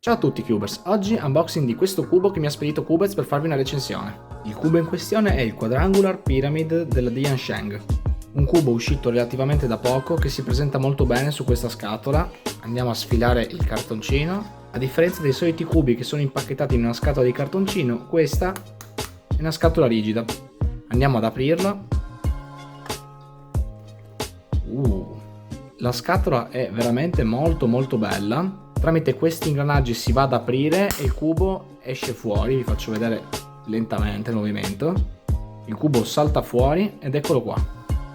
Ciao a tutti Cubers, oggi unboxing di questo cubo che mi ha spedito Cubez per farvi una recensione. Il cubo in questione è il Quadrangular Pyramid della Diansheng, un cubo uscito relativamente da poco che si presenta molto bene su questa scatola. Andiamo a sfilare il cartoncino. A differenza dei soliti cubi che sono impacchettati in una scatola di cartoncino, questa è una scatola rigida. Andiamo ad aprirla. La scatola è veramente molto bella. Tramite questi ingranaggi si va ad aprire e il cubo esce fuori. Vi faccio vedere lentamente il movimento. Il cubo salta fuori ed eccolo qua.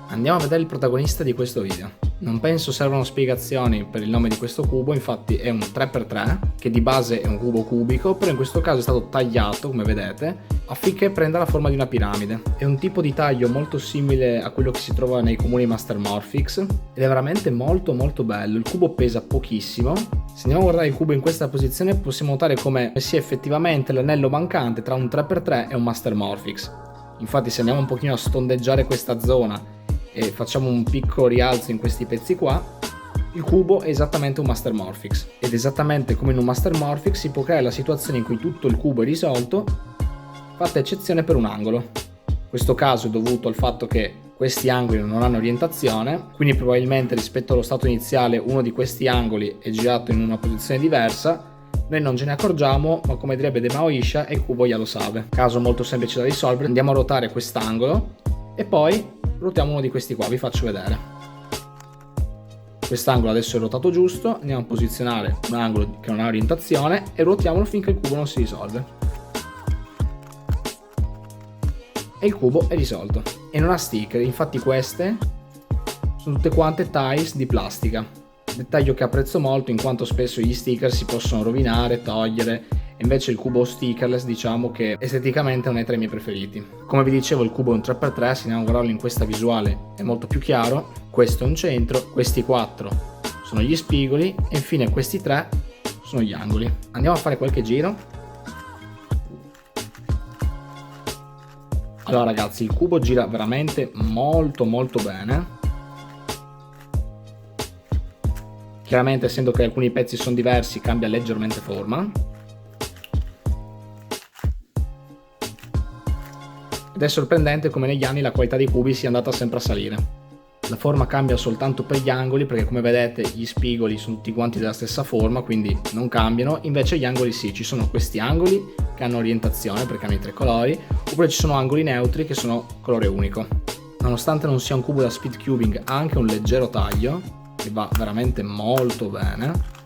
Andiamo a vedere il protagonista di questo video. Non penso servano spiegazioni per il nome di questo cubo, infatti è un 3x3 che di base è un cubo cubico, però in questo caso è stato tagliato, come vedete, affinché prenda la forma di una piramide. È un tipo di taglio molto simile a quello che si trova nei comuni Master Morphics ed è veramente molto bello. Il cubo pesa pochissimo. Se andiamo a guardare il cubo in questa posizione possiamo notare come sia effettivamente l'anello mancante tra un 3x3 e un Master Morphics. Infatti se andiamo un pochino a stondeggiare questa zona e facciamo un piccolo rialzo in questi pezzi qua, il cubo è esattamente un Master Morphics, ed esattamente come in un Master Morphics si può creare la situazione in cui tutto il cubo è risolto, fatta eccezione per un angolo. Questo caso è dovuto al fatto che questi angoli non hanno orientazione, quindi probabilmente rispetto allo stato iniziale uno di questi angoli è girato in una posizione diversa. Noi non ce ne accorgiamo, ma come direbbe De Maoisha, il cubo ya lo sabe. Caso molto semplice da risolvere. Andiamo a ruotare quest'angolo e poi ruotiamo uno di questi qua, vi faccio vedere. Quest'angolo adesso è ruotato giusto, andiamo a posizionare un angolo che non ha orientazione e ruotiamolo finché il cubo non si risolve. E il cubo è risolto. E non ha sticker, infatti queste sono tutte quante tiles di plastica. Dettaglio che apprezzo molto in quanto spesso gli sticker si possono rovinare, togliere, e invece il cubo stickerless diciamo che esteticamente non è tra i miei preferiti. Come vi dicevo il cubo è un 3x3, se andiamo a guardarlo in questa visuale è molto più chiaro. Questo è un centro, questi 4 sono gli spigoli e infine questi 3 sono gli angoli. Andiamo a fare qualche giro. Allora ragazzi, il cubo gira veramente molto bene. Chiaramente essendo che alcuni pezzi sono diversi cambia leggermente forma. Ed è sorprendente come negli anni la qualità dei cubi sia andata sempre a salire. La forma cambia soltanto per gli angoli perché come vedete gli spigoli sono tutti quanti della stessa forma, quindi non cambiano, invece gli angoli sì, ci sono questi angoli che hanno orientazione perché hanno i 3 colori, oppure ci sono angoli neutri che sono colore unico. Nonostante non sia un cubo da speed cubing ha anche un leggero taglio che va veramente molto bene.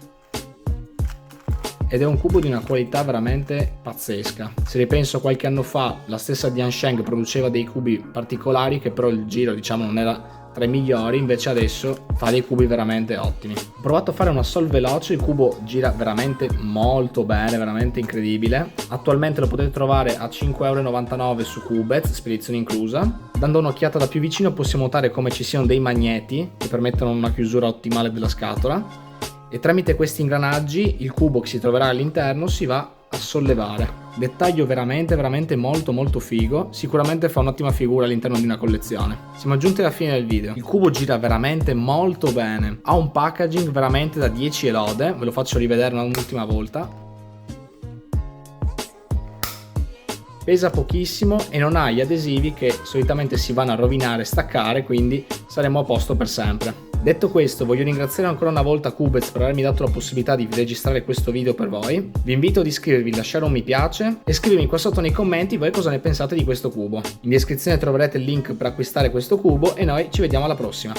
Ed è un cubo di una qualità veramente pazzesca. Se ripenso a qualche anno fa, la stessa Diansheng produceva dei cubi particolari che però il giro diciamo non era tra i migliori, invece adesso fa dei cubi veramente ottimi. Ho provato a fare una solve veloce, il cubo gira veramente molto bene, veramente incredibile. Attualmente lo potete trovare a 5,99 € su Cubez, spedizione inclusa. Dando un'occhiata da più vicino possiamo notare come ci siano dei magneti che permettono una chiusura ottimale della scatola. E tramite questi ingranaggi il cubo che si troverà all'interno si va a sollevare. Dettaglio veramente molto figo, sicuramente fa un'ottima figura all'interno di una collezione. Siamo giunti alla fine del video. Il cubo gira veramente molto bene, ha un packaging veramente da 10 lode, ve lo faccio rivedere un'ultima volta. Pesa pochissimo e non ha gli adesivi che solitamente si vanno a rovinare e staccare, quindi saremo a posto per sempre. Detto questo, voglio ringraziare ancora una volta Cubez per avermi dato la possibilità di registrare questo video per voi. Vi invito ad iscrivervi, lasciare un mi piace e scrivermi qua sotto nei commenti voi cosa ne pensate di questo cubo. In descrizione troverete il link per acquistare questo cubo e noi ci vediamo alla prossima.